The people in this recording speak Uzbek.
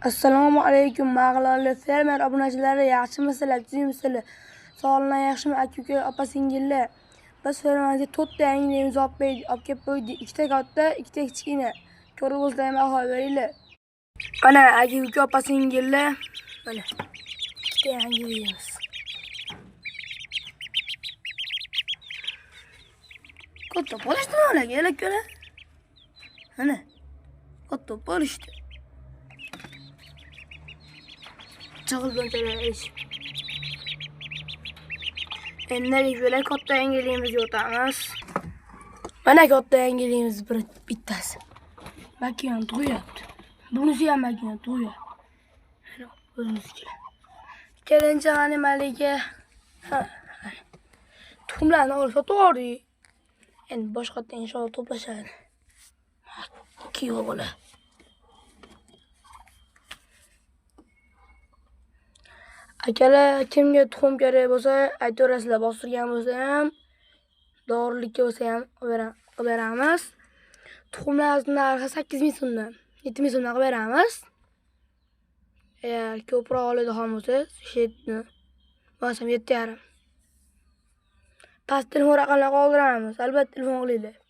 Assalomu alaykum mag'lonli fermer obunachilari, yaxshimisizlar, tuzimsizlar? Sog'liqlar yaxshimi aka-uka, opa-singillar? Biz fermamizga 4 ta yangi imzo olib kelib qo'ydik. 2 ta katta, 2 ta kichkina. Ko'rib bo'lsanglar baho beringlar. Mana aka-uka, opa-singillar, mana 2 ta yangi uyimiz. Katta bo'lishdi ularga, aka-ukalar. Mana katta bo'lishdi. Çağıl bönteler. Enler şöyle katta yengeliğimiz yotağımız. Bana katta yengeliğimiz bittesi. Makine duyuyordu. Bunu siya makine duyuyor. Gelince hani Melike. Tümlerini olursa doğru. En boş katta inşallah toplaşalım. Ki oğlu. Akalar kimga tuxum kerak bo'lsa aytaverasizlar, bostirgan bo'lsa ham, dorilikka bo'lsa ham qilib beramiz. Tuxumlarning narxi 8 ming so'mdan, 7 ming so'mdan qilib beramiz. Agar ko'proq oladigan bo'lsangiz, 7 bo'lsam 7,5. Past telefon raqamlarini qoldiramiz. Albatta telefon qilinglar.